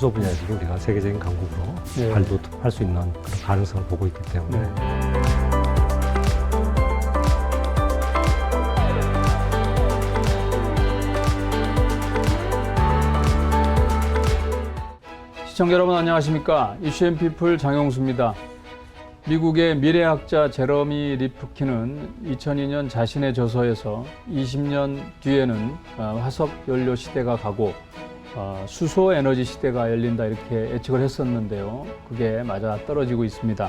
수소 분야에서도 우리가 세계적인 강국으로 네. 발돋할 수 있는 그런 가능성을 보고 있기 때문에 시청자 여러분 안녕하십니까? 이슈앤피플 장용수입니다. 미국의 미래학자 제러미 리프킨은 2002년 자신의 저서에서 20년 뒤에는 화석 연료 시대가 가고 수소 에너지 시대가 열린다 이렇게 예측을 했었는데요. 그게 맞아 떨어지고 있습니다.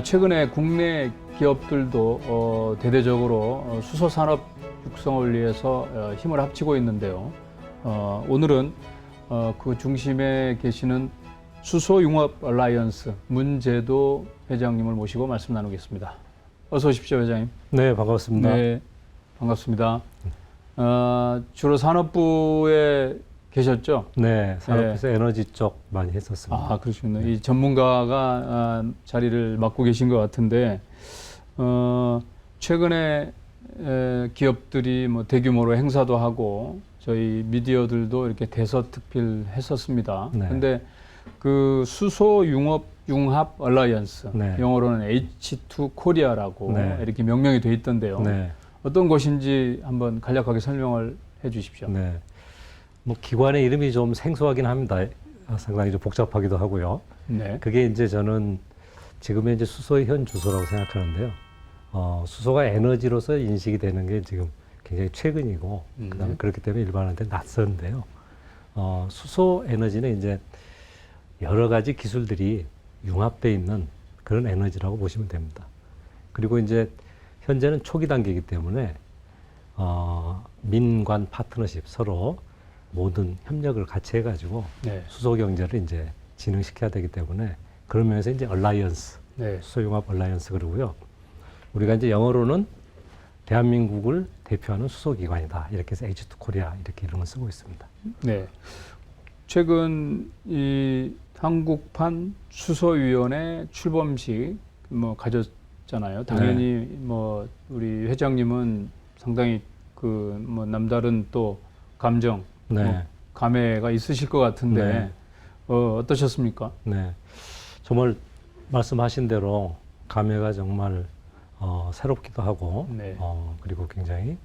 최근에 국내 기업들도 대대적으로 수소 산업 육성을 위해서 힘을 합치고 있는데요. 오늘은 그 중심에 계시는 수소융합 얼라이언스 문제도 회장님을 모시고 말씀 나누겠습니다. 어서 오십시오, 회장님. 네, 반갑습니다. 네, 반갑습니다. 주로 산업부에 계셨죠? 네, 산업부에서 에너지 쪽 많이 했었습니다. 아, 그러시군요. 이 전문가가 자리를 맡고 계신 것 같은데 최근에 기업들이 뭐 대규모로 행사도 하고 저희 미디어들도 이렇게 대서특필했었습니다. 그런데 네. 그 수소융합 얼라이언스, 네. 영어로는 H2 코리아라고 네. 이렇게 명명이 돼 있던데요. 네. 어떤 것인지 한번 간략하게 설명을 해 주십시오. 네. 뭐 기관의 이름이 좀 생소하긴 합니다. 상당히 좀 복잡하기도 하고요. 네. 그게 이제 저는 지금의 이제 수소의 현 주소라고 생각하는데요. 수소가 에너지로서 인식이 되는 게 지금 굉장히 최근이고, 그다음에 그렇기 때문에 일반한테 낯선데요. 수소 에너지는 이제 여러 가지 기술들이 융합되어 있는 그런 에너지라고 보시면 됩니다. 그리고 이제 현재는 초기 단계이기 때문에 민관 파트너십 서로 모든 협력을 같이 해가지고 네. 수소 경제를 이제 진흥시켜야 되기 때문에 그런 면에서 이제 얼라이언스, 네. 수소융합 얼라이언스 그러고요. 우리가 이제 영어로는 대한민국을 대표하는 수소기관이다. 이렇게 해서 H2 코리아 이렇게 이름을 쓰고 있습니다. 네. 최근 이 한국판 수소위원회 출범식 뭐 가졌잖아요. 당연히 뭐 우리 회장님은 상당히 그 뭐 남다른 또 감정, 네. 뭐 감회가 있으실 것 같은데 네. 어떠셨습니까? 네. 정말 말씀하신 대로 감회가 정말 새롭기도 하고 네. 그리고 굉장히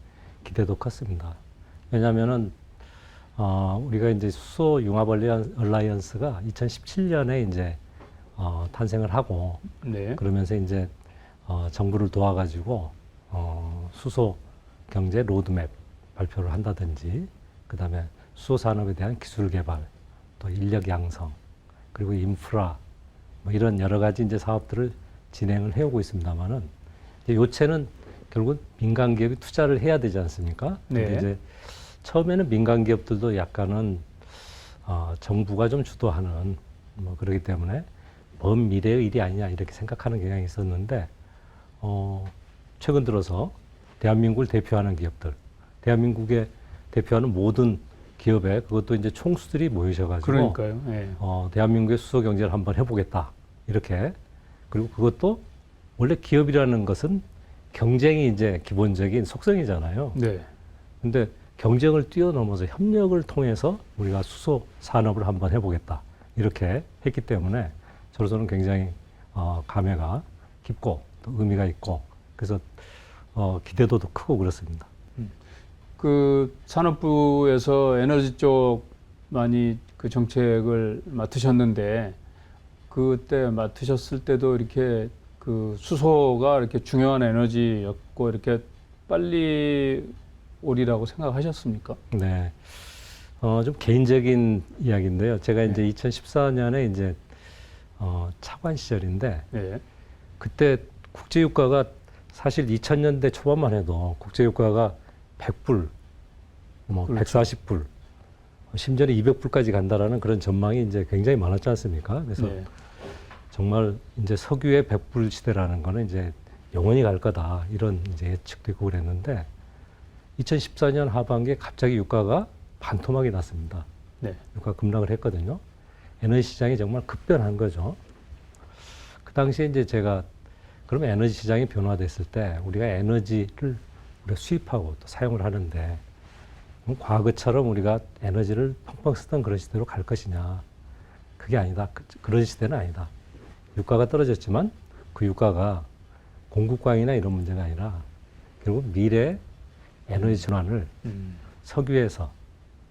기대도 컸습니다. 왜냐하면은 우리가 이제 수소 융합 얼라이언스가 2017년에 이제 탄생을 하고 네. 그러면서 이제 정부를 도와가지고 수소 경제 로드맵 발표를 한다든지 그다음에 수소 산업에 대한 기술 개발 또 인력 양성 그리고 인프라 뭐 이런 여러 가지 이제 사업들을 진행을 해오고 있습니다만은 요체는 결국 민간 기업이 투자를 해야 되지 않습니까? 네. 근데 이제 처음에는 민간 기업들도 약간은 정부가 좀 주도하는 뭐 그러기 때문에 먼 미래의 일이 아니냐 이렇게 생각하는 경향이 있었는데 최근 들어서 대한민국을 대표하는 기업들, 대한민국에 대표하는 모든 기업에 그것도 이제 총수들이 모이셔가지고 그러니까요. 네. 대한민국의 수소 경제를 한번 해보겠다 이렇게 그리고 그것도 원래 기업이라는 것은 경쟁이 이제 기본적인 속성이잖아요. 네. 근데 경쟁을 뛰어넘어서 협력을 통해서 우리가 수소 산업을 한번 해보겠다 이렇게 했기 때문에 저로서는 굉장히 감회가 깊고 또 의미가 있고 그래서 기대도 더 크고 그렇습니다. 그 산업부에서 에너지 쪽 많이 그 정책을 맡으셨는데 그때 맡으셨을 때도 이렇게 그 수소가 이렇게 중요한 에너지였고 이렇게 빨리 오리라고 생각하셨습니까? 네. 좀 개인적인 이야기인데요. 제가 이제 2014년에 이제 차관 시절인데 네. 그때 국제유가가 사실 2000년대 초반만 해도 국제유가가 100불, 뭐 그렇죠. 140불, 심지어는 200불까지 간다라는 그런 전망이 이제 굉장히 많았지 않습니까? 그래서 네. 정말 이제 석유의 100불 시대라는 거는 이제 영원히 갈 거다 이런 이제 예측도 있고 그랬는데 2014년 하반기에 갑자기 유가가 반토막이 났습니다. 네. 유가 급락을 했거든요. 에너지 시장이 정말 급변한 거죠. 그 당시에 이제 제가 그러면 에너지 시장이 변화됐을 때 우리가 에너지를 우리가 수입하고 또 사용을 하는데 과거처럼 우리가 에너지를 펑펑 쓰던 그런 시대로 갈 것이냐. 그게 아니다. 그런 시대는 아니다. 유가가 떨어졌지만 그 유가가 공급광이나 이런 문제가 아니라 결국 미래 에너지 전환을 석유에서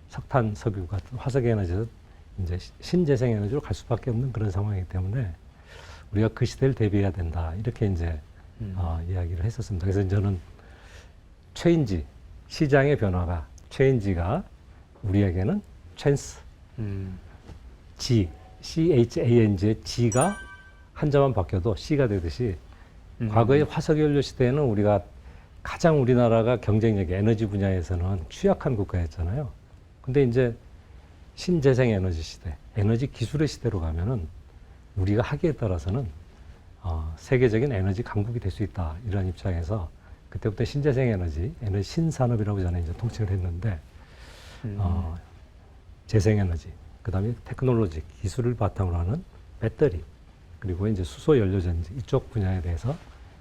석탄, 석유 같은 화석 에너지에서 이제 신재생 에너지로 갈 수밖에 없는 그런 상황이기 때문에 우리가 그 시대를 대비해야 된다. 이렇게 이제 이야기를 했었습니다. 그래서 저는 체인지, 시장의 변화가, 체인지가 우리에게는 찬스, G, CHANG의 G가 한자만 바뀌어도 C가 되듯이 과거의 화석연료 시대에는 우리가 가장 우리나라가 경쟁력이 에너지 분야에서는 취약한 국가였잖아요. 근데 이제 신재생 에너지 시대, 에너지 기술의 시대로 가면은 우리가 하기에 따라서는 세계적인 에너지 강국이 될 수 있다. 이런 입장에서 그때부터 신재생 에너지 신산업이라고 저는 이제 통칭을 했는데 재생에너지, 그다음에 테크놀로지, 기술을 바탕으로 하는 배터리, 그리고 이제 수소 연료전지 이쪽 분야에 대해서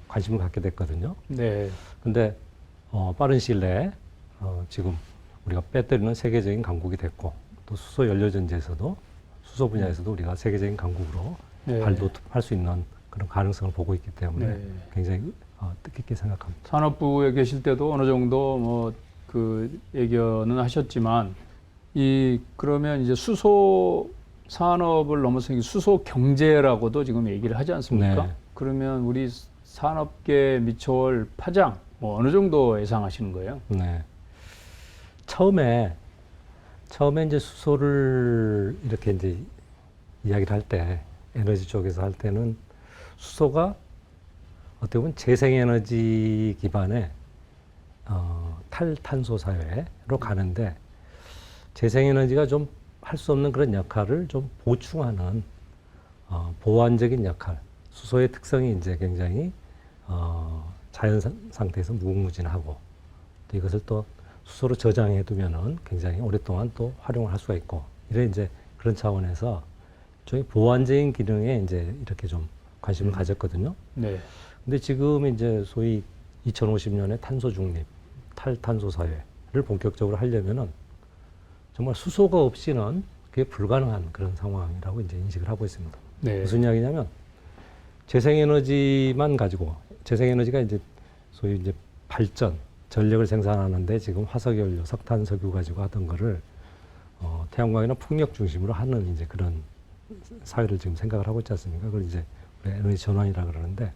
관심을 갖게 됐거든요. 네. 근데 빠른 시일 내에 지금 우리가 배터리는 세계적인 강국이 됐고 또 수소 연료전지에서도 수소 분야에서도 우리가 세계적인 강국으로 네. 발돋할 수 있는 그런 가능성을 보고 있기 때문에 네. 굉장히 뜻깊게 생각합니다. 산업부에 계실 때도 어느 정도 뭐 그 예견은 하셨지만 그러면 이제 수소 산업을 넘어서 수소 경제라고도 지금 얘기를 하지 않습니까? 네. 그러면 우리 산업계에 미쳐올 파장 뭐 어느 정도 예상하시는 거예요? 네. 처음에 이제 수소를 이렇게 이제 이야기를 할 때 에너지 쪽에서 할 때는 수소가 어떻게 보면 재생에너지 기반의 탈탄소 사회로 가는데 재생에너지가 좀 할 수 없는 그런 역할을 좀 보충하는 보완적인 역할. 수소의 특성이 이제 굉장히 자연 상태에서 무궁무진하고 또 이것을 또 수소로 저장해 두면은 굉장히 오랫동안 또 활용을 할 수가 있고 이런 이제 그런 차원에서 저희 보완적인 기능에 이제 이렇게 좀 관심을 가졌거든요. 네. 근데 지금 이제 소위 2050년에 탄소 중립, 탈탄소 사회를 본격적으로 하려면은 정말 수소가 없이는 그게 불가능한 그런 상황이라고 이제 인식을 하고 있습니다. 네. 무슨 이야기냐면 재생에너지만 가지고 재생에너지가 이제 소위 이제 발전, 전력을 생산하는데 지금 화석연료, 석탄, 석유 가지고 하던 거를 태양광이나 풍력 중심으로 하는 이제 그런 사회를 지금 생각을 하고 있지 않습니까? 그걸 이제 에너지 전환이라 그러는데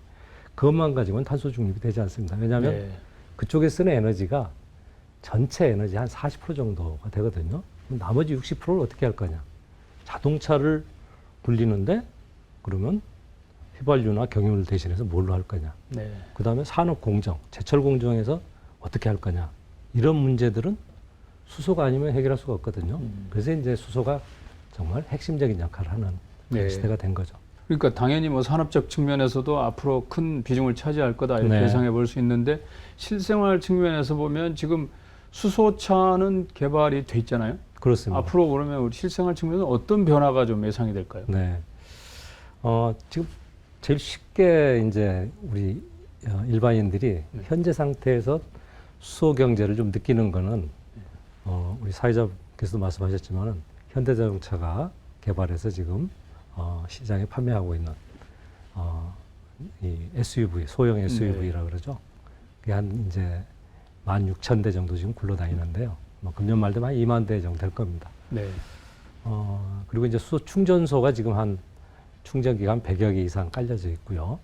그것만 가지고는 탄소 중립이 되지 않습니다. 왜냐하면 네. 그쪽에 쓰는 에너지가 전체 에너지 한 40% 정도가 되거든요. 그럼 나머지 60%를 어떻게 할 거냐? 자동차를 굴리는데 그러면 휘발유나 경유를 대신해서 뭘로 할 거냐? 네. 그 다음에 산업 공정, 제철 공정에서 어떻게 할 거냐? 이런 문제들은 수소가 아니면 해결할 수가 없거든요. 그래서 이제 수소가 정말 핵심적인 역할을 하는 네. 시대가 된 거죠. 그러니까 당연히 뭐 산업적 측면에서도 앞으로 큰 비중을 차지할 거다 이렇게 네. 예상해 볼 수 있는데 실생활 측면에서 보면 지금 수소차는 개발이 돼 있잖아요. 그렇습니다. 앞으로 그러면 우리 실생활 측면에서 어떤 변화가 좀 예상이 될까요? 네. 지금 제일 쉽게 이제 우리 일반인들이 현재 상태에서 수소 경제를 좀 느끼는 거는 우리 사회자께서도 말씀하셨지만은 현대자동차가 개발해서 지금 시장에 판매하고 있는 이 SUV, 소형 SUV라 그러죠. 그게 한 이제 16,000대 정도 지금 굴러다니는데요. 금년 말 되면 한 2만 대 정도 될 겁니다. 네. 그리고 이제 수소 충전소가 지금 한 충전 기간 100여 개 이상 깔려져 있고요.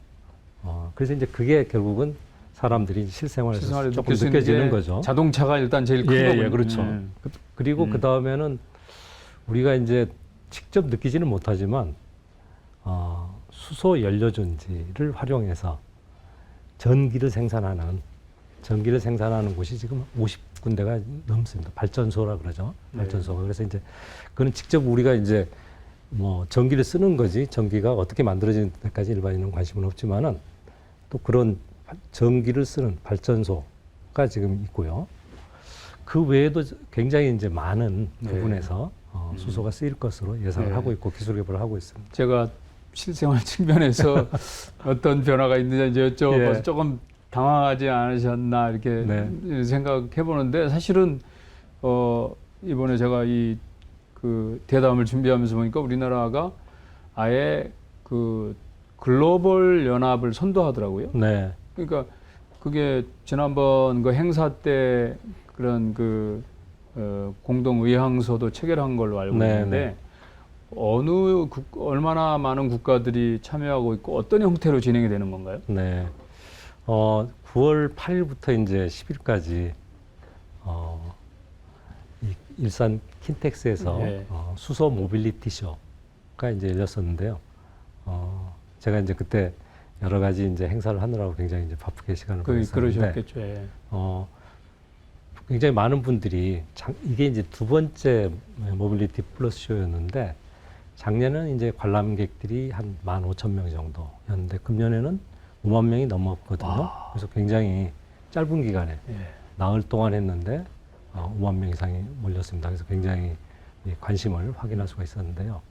그래서 이제 그게 결국은 사람들이 실생활에서 조금 느껴지는 거죠. 자동차가 일단 제일 큰 거군요. 예, 그렇죠. 그리고 그 다음에는 우리가 이제 직접 느끼지는 못하지만 수소 연료전지를 활용해서 전기를 생산하는 곳이 지금 50군데가 넘습니다. 발전소라 그러죠. 발전소가. 그래서 이제 그건 직접 우리가 이제 뭐 전기를 쓰는 거지 전기가 어떻게 만들어지는 데까지 일반인은 관심은 없지만은 또 그런 전기를 쓰는 발전소가 지금 있고요. 그 외에도 굉장히 이제 많은 부분에서 수소가 쓰일 것으로 예상을 하고 있고 기술 개발을 하고 있습니다. 제가 실생활 측면에서 어떤 변화가 있느냐 이제 여쭤봐서 예. 조금 당황하지 않으셨나 이렇게 생각해 보는데 사실은 이번에 제가 그 대담을 준비하면서 보니까 우리나라가 아예 그 글로벌 연합을 선도하더라고요. 네. 그러니까 그게 지난번 그 행사 때 그런 그 공동 의향서도 체결한 걸로 알고 네, 있는데 네. 얼마나 많은 국가들이 참여하고 있고 어떤 형태로 진행이 되는 건가요? 네. 9월 8일부터 이제 10일까지 이 일산 킨텍스에서 네. 수소 모빌리티 쇼가 이제 열렸었는데요. 제가 이제 그때 여러 가지 이제 행사를 하느라고 굉장히 이제 바쁘게 시간을 보냈었는데, 그러셨겠죠. 예. 굉장히 많은 분들이 이게 이제 두 번째 모빌리티 플러스 쇼였는데, 작년에는 이제 관람객들이 한 15,000명 정도였는데 금년에는 5만 명이 넘었거든요. 그래서 굉장히 짧은 기간에 예. 나흘 동안 했는데 5만 명 이상이 몰렸습니다. 그래서 굉장히 이 관심을 확인할 수가 있었는데요.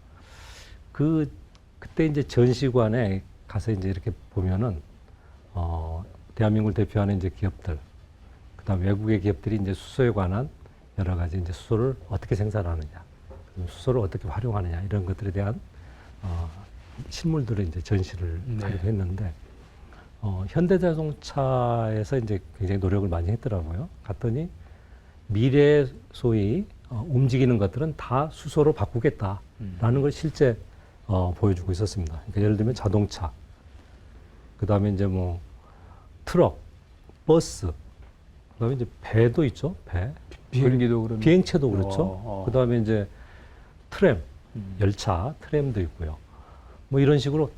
그때 이제 전시관에 가서 이제 이렇게 보면은 대한민국을 대표하는 이제 기업들, 그다음 외국의 기업들이 이제 수소에 관한 여러 가지 이제 수소를 어떻게 생산하느냐, 수소를 어떻게 활용하느냐 이런 것들에 대한 실물들을 이제 전시를 하기도 했는데 현대자동차에서 이제 굉장히 노력을 많이 했더라고요. 갔더니 미래 소위 움직이는 것들은 다 수소로 바꾸겠다라는 걸 실제 보여주고 있었습니다. 그러니까 예를 들면 자동차, 그다음에 이제 뭐 트럭, 버스, 그다음에 이제 배도 있죠, 배. 비행기도 그러면 비행체도 그렇죠. 그다음에 이제 트램, 열차, 트램도 있고요. 뭐 이런 식으로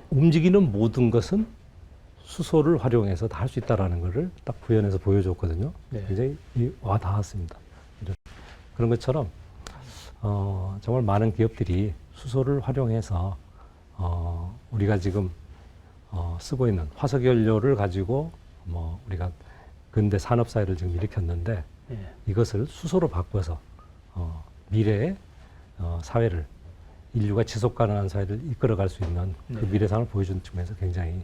움직이는 모든 것은 수소를 활용해서 다 할 수 있다라는 것을 딱 구현해서 보여줬거든요. 네. 굉장히 와 닿았습니다. 그런 것처럼 정말 많은 기업들이 수소를 활용해서 우리가 지금 쓰고 있는 화석 연료를 가지고 뭐 우리가 근대 산업 사회를 지금 일으켰는데 예. 이것을 수소로 바꿔서 미래의 사회를, 인류가 지속 가능한 사회를 이끌어갈 수 있는 그 미래상을 보여준 측면에서 굉장히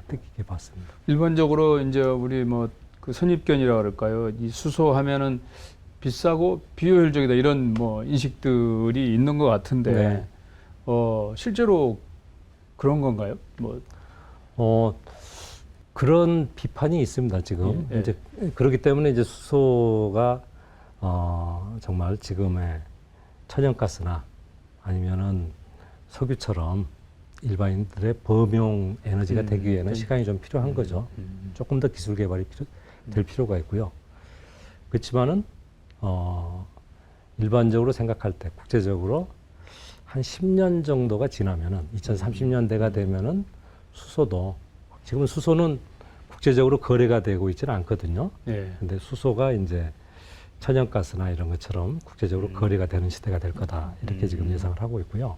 뜻깊게 봤습니다. 일반적으로 이제 우리 뭐 그 선입견이라 그럴까요? 이 수소 하면은 비싸고 비효율적이다 이런 뭐 인식들이 있는 것 같은데 네. 실제로 그런 건가요? 뭐 그런 비판이 있습니다, 지금. 예. 이제 그렇기 때문에 이제 수소가 정말 지금의 천연가스나 아니면은 석유처럼 일반인들의 범용 에너지가 되기 위해는 시간이 좀 필요한 거죠. 조금 더 기술 개발이 될 필요가 있고요. 그렇지만은 일반적으로 생각할 때 국제적으로 한 10년 정도가 지나면은 2030년대가 되면은 수소도, 지금 수소는 국제적으로 거래가 되고 있지는 않거든요. 예. 근데 수소가 이제 천연가스나 이런 것처럼 국제적으로 거래가 되는 시대가 될 거다, 이렇게 지금 예상을 하고 있고요.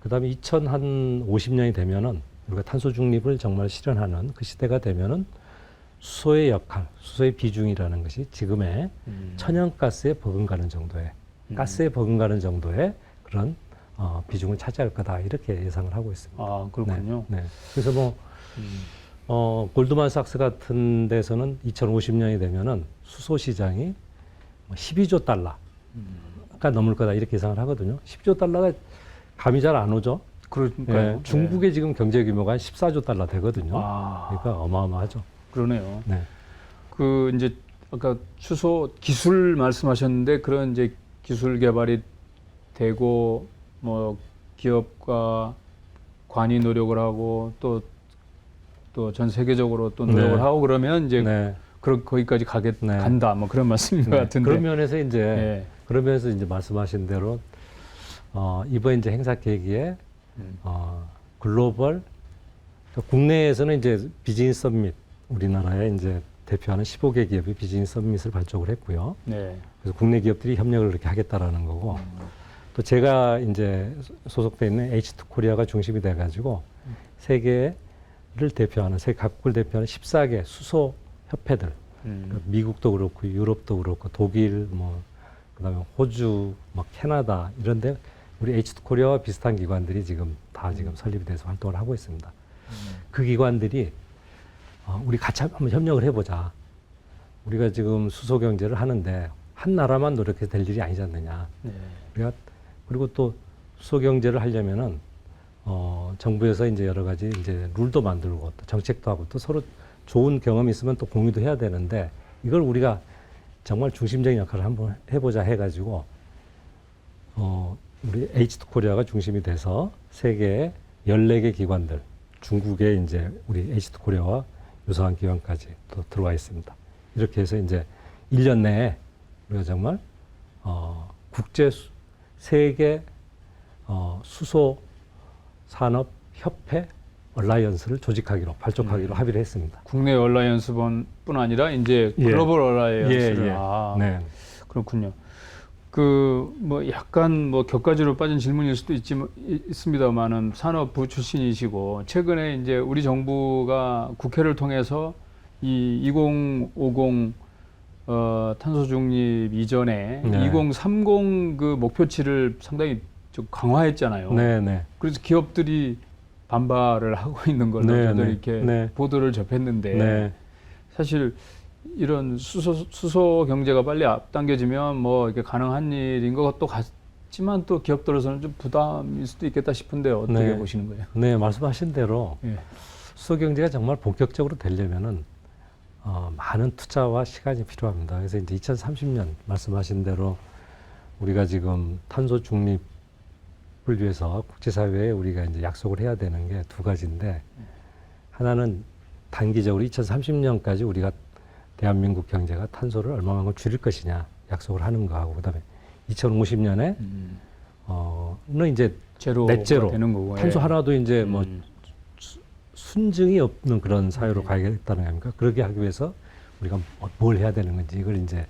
그다음에 2050년이 되면은 우리가 탄소 중립을 정말 실현하는 그 시대가 되면은 수소의 역할, 수소의 비중이라는 것이 지금의 천연가스에 버금가는 정도의, 가스에 버금가는 정도의 그런 비중을 차지할 거다, 이렇게 예상을 하고 있습니다. 아, 그렇군요. 네. 그래서 뭐 골드만삭스 같은 데서는 2050년이 되면은 수소 시장이 12조 달러가 넘을 거다, 이렇게 예상을 하거든요. 12조 달러가 감이 잘 안 오죠. 그러니까요. 중국의 지금 경제 규모가 한 14조 달러 되거든요. 그러니까 어마어마하죠. 그러네요. 네. 그 이제 아까 수소 기술 말씀하셨는데 그런 이제 기술 개발이 되고 뭐 기업과 관이 노력을 하고 또 전 세계적으로 또 노력을 네. 하고 그러면 이제 네. 거기까지 네. 간다 뭐 그런 말씀인 것 네. 같은데. 그런 면에서 이제 예. 그런 면에서 이제 말씀하신 대로 이번 이제 행사 계기에 글로벌, 국내에서는 이제 비즈니스 서밋, 우리나라에 이제 대표하는 15개 기업이 비즈니스 서밋을 발족을 했고요. 네. 그래서 국내 기업들이 협력을 그렇게 하겠다라는 거고, 또 제가 이제 소속돼 있는 H2 코리아가 중심이 돼가지고 세계를 대표하는, 세계 각국을 대표하는 14개 수소 협회들, 그러니까 미국도 그렇고 유럽도 그렇고 독일, 뭐 그다음에 호주, 뭐 캐나다 이런데 우리 H2 코리아와 비슷한 기관들이 지금 다 지금 설립이 돼서 활동을 하고 있습니다. 그 기관들이 우리 같이 한번 협력을 해보자. 우리가 지금 수소 경제를 하는데 한 나라만 노력해서 될 일이 아니지 않느냐. 네. 우리가 그리고 또 수소 경제를 하려면은 정부에서 이제 여러 가지 이제 룰도 만들고 또 정책도 하고 또 서로 좋은 경험이 있으면 또 공유도 해야 되는데 이걸 우리가 정말 중심적인 역할을 한번 해보자 해가지고 우리 H2 코리아가 중심이 돼서 세계의 14개 기관들, 중국에 이제 우리 H2 코리아와 유사한 기관까지 또 들어와 있습니다. 이렇게 해서 이제 1년 내에 우리가 정말 세계 수소 산업 협회 얼라이언스를 조직하기로 발족하기로 합의를 했습니다. 국내 얼라이언스뿐 아니라 이제 예. 글로벌 얼라이언스를 예, 예. 아, 네. 그렇군요. 뭐 약간 뭐 격가지로 빠진 질문일 수도 있습니다만은 산업부 출신이시고 최근에 이제 우리 정부가 국회를 통해서 이 2050 탄소 중립 이전에 네. 2030 그 목표치를 상당히 좀 강화했잖아요. 네, 네. 그래서 기업들이 반발을 하고 있는 걸로 네, 저도 네. 이렇게 네. 보도를 접했는데 네. 사실 이런 수소 경제가 빨리 앞당겨지면 뭐 이렇게 가능한 일인 것도 같지만 또 기업들로서는 좀 부담일 수도 있겠다 싶은데 어떻게 네. 보시는 거예요? 네, 말씀하신 대로 예. 수소 경제가 정말 본격적으로 되려면은 많은 투자와 시간이 필요합니다. 그래서 이제 2030년 말씀하신 대로 우리가 지금 탄소 중립을 위해서 국제사회에 우리가 이제 약속을 해야 되는 게 두 가지인데 하나는 단기적으로 2030년까지 우리가 대한민국 경제가 탄소를 얼마만큼 줄일 것이냐 약속을 하는 거하고 그다음에 2050년에 는 이제 제로가 넷제로 되는 거고 탄소 예. 하나도 이제 뭐 순증이 없는 그런 사회로 네. 가야겠다는 거 아닙니까? 그러게 하기 위해서 우리가 뭘 해야 되는 건지 이걸 이제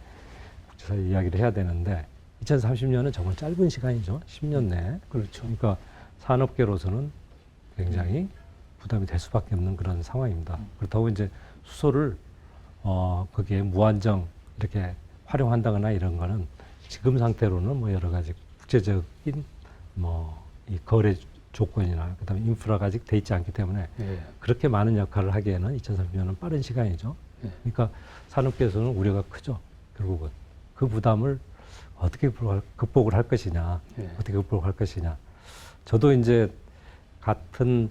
국제사회 이야기를 해야 되는데 2030년은 정말 짧은 시간이죠. 10년 내에. 그렇죠. 그러니까 산업계로서는 굉장히 부담이 될 수밖에 없는 그런 상황입니다. 그렇다고 이제 수소를 거기에 무한정 이렇게 활용한다거나 이런 거는 지금 상태로는 뭐 여러 가지 국제적인 뭐 이 거래 조건이나 그다음에 인프라가 아직 돼 있지 않기 때문에 예. 그렇게 많은 역할을 하기에는 2030년은 빠른 시간이죠. 예. 그러니까 산업계에서는 우려가 크죠. 결국은 그 부담을 어떻게 극복을 할 것이냐, 예. 어떻게 극복할 것이냐. 저도 이제 같은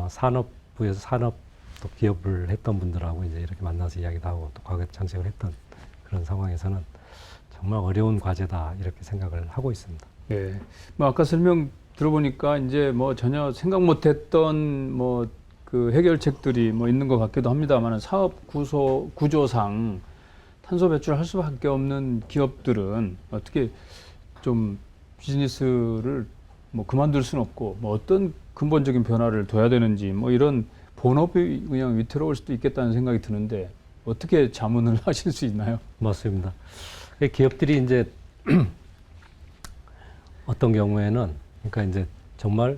산업부에서 산업 또 기업을 했던 분들하고 이제 이렇게 만나서 이야기도 하고 또 과거에 장색을 했던 그런 상황에서는 정말 어려운 과제다 이렇게 생각을 하고 있습니다. 예. 뭐 아까 설명 들어보니까 이제 뭐 전혀 생각 못했던 뭐 그 해결책들이 뭐 있는 것 같기도 합니다만 사업 구조상 탄소 배출할 수밖에 없는 기업들은 어떻게 좀 비즈니스를 뭐 그만둘 수는 없고 뭐 어떤 근본적인 변화를 둬야 되는지 뭐 이런 본업이 그냥 위태로울 수도 있겠다는 생각이 드는데 어떻게 자문을 하실 수 있나요? 맞습니다. 기업들이 이제 어떤 경우에는 그러니까 이제 정말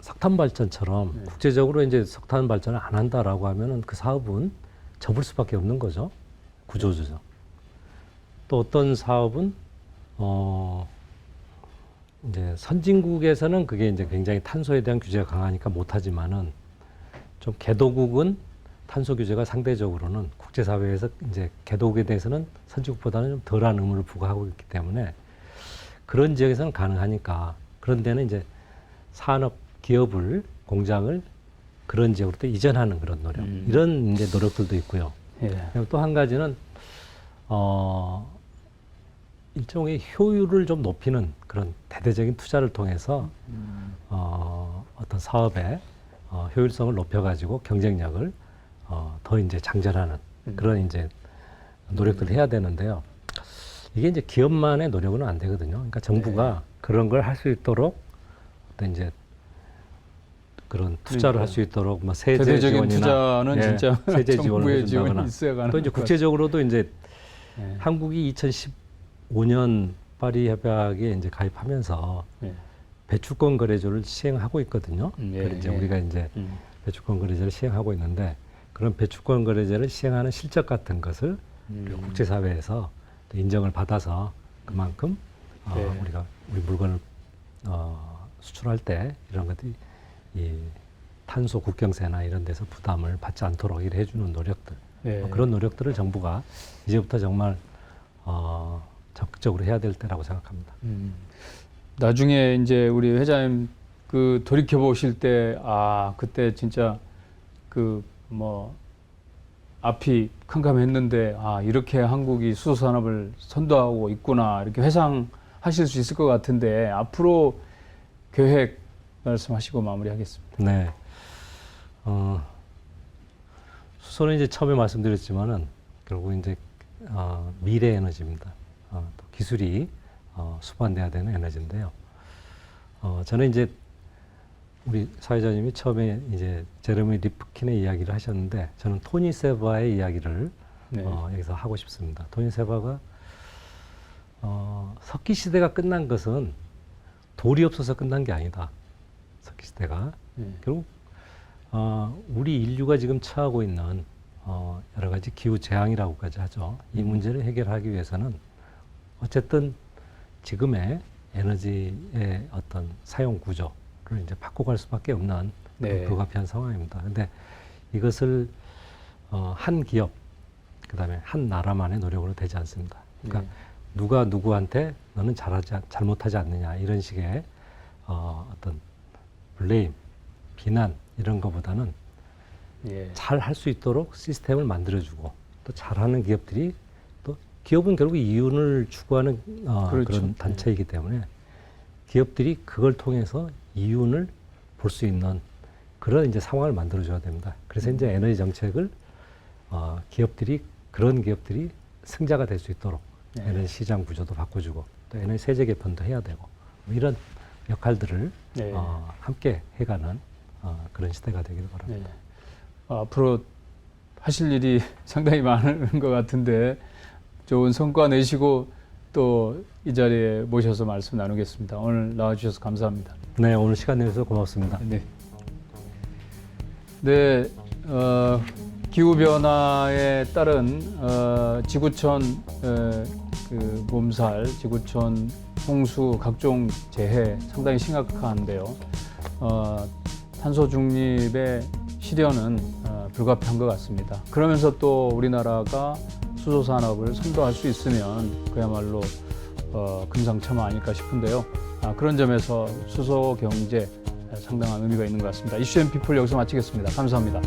석탄 발전처럼 네. 국제적으로 이제 석탄 발전을 안 한다라고 하면은 그 사업은 접을 수밖에 없는 거죠. 구조조정. 또 어떤 사업은 이제 선진국에서는 그게 이제 굉장히 탄소에 대한 규제가 강하니까 못하지만은 좀 개도국은 탄소 규제가 상대적으로는 국제사회에서 이제 개도국에 대해서는 선진국보다는 좀 덜한 의무를 부과하고 있기 때문에 그런 지역에서는 가능하니까 그런 데는 이제 산업 기업을 공장을 그런 지역으로 또 이전하는 그런 노력 이런 이제 노력들도 있고요. 예. 또 한 가지는 일종의 효율을 좀 높이는 그런 대대적인 투자를 통해서 어떤 사업의 효율성을 높여가지고 경쟁력을 더 이제 장전하는 그런 이제 노력들을 해야 되는데요. 이게 이제 기업만의 노력은 안 되거든요. 그러니까 정부가 그런 걸 할 수 있도록 어떤 이제 그런 투자를 할 수 있도록 뭐 세제 대대적인 지원이나 투자는 진짜 세제 지원을 정부의 지원이 해준다거나 있어야 가는 또 이제 것 국제적으로도 이제 예. 한국이 2015년 파리 협약에 이제 가입하면서 예. 배출권 거래조를 시행하고 있거든요. 예, 그래서 이제 예. 우리가 이제 배출권 거래제를 시행하고 있는데 그런 배출권 거래제를 시행하는 실적 같은 것을 우리가 국제사회에서 또 인정을 받아서 그만큼 네. 우리가 우리 물건을 수출할 때 이런 것들이 이 탄소 국경세나 이런 데서 부담을 받지 않도록 이래 해주는 노력들 예. 그런 노력들을 정부가 이제부터 정말 적극적으로 해야 될 때라고 생각합니다. 나중에 이제 우리 회장님 그 돌이켜 보실 때, 그때 진짜 그 뭐 앞이 캄캄했는데, 이렇게 한국이 수소 산업을 선도하고 있구나, 이렇게 회상하실 수 있을 것 같은데, 앞으로 계획 말씀하시고 마무리하겠습니다. 네. 수소는 이제 처음에 말씀드렸지만은 결국 이제 미래 에너지입니다. 또 기술이 수반돼야 되는 에너지인데요. 저는 이제 우리 사회자님이 처음에 이제 제레미 리프킨의 이야기를 하셨는데, 저는 토니 세바의 이야기를 여기서 하고 싶습니다. 토니 세바가 석기 시대가 끝난 것은 돌이 없어서 끝난 게 아니다. 석기 시대가 결국 우리 인류가 지금 처하고 있는 여러 가지 기후 재앙이라고까지 하죠. 이 문제를 해결하기 위해서는 어쨌든 지금의 에너지의 어떤 사용 구조를 이제 바꿔갈 수밖에 없는 불가피한 상황입니다. 근데 이것을 한 기업, 그다음에 한 나라만의 노력으로 되지 않습니다. 그러니까 누가 누구한테 너는 잘못하지 않느냐, 이런 식의 어떤 블레임, 비난, 이런 것보다는 잘 할 수 있도록 시스템을 만들어주고, 또 잘하는 기업들이, 또 기업은 결국 이윤을 추구하는 그렇죠. 그런 단체이기 때문에 기업들이 그걸 통해서 이윤을 볼 수 있는 그런 이제 상황을 만들어줘야 됩니다. 그래서 이제 에너지 정책을 그런 기업들이 승자가 될 수 있도록 에너지 시장 구조도 바꿔주고, 또 에너지 세제 개편도 해야 되고, 뭐 이런 역할들을 함께 해가는 그런 시대가 되기를 바랍니다. 앞으로 하실 일이 상당히 많은 것 같은데, 좋은 성과 내시고 또 이 자리에 모셔서 말씀 나누겠습니다. 오늘 나와주셔서 감사합니다. 네, 오늘 시간 내주셔서 고맙습니다. 네, 기후 변화에 따른 지구촌 그 몸살, 지구촌 홍수, 각종 재해 상당히 심각한데요. 탄소 중립의 실현은 불가피한 것 같습니다. 그러면서 또 우리나라가 수소 산업을 선도할 수 있으면 그야말로 금상첨화 아닐까 싶은데요. 그런 점에서 수소 경제 상당한 의미가 있는 것 같습니다. 이슈 앤 피플 여기서 마치겠습니다. 감사합니다.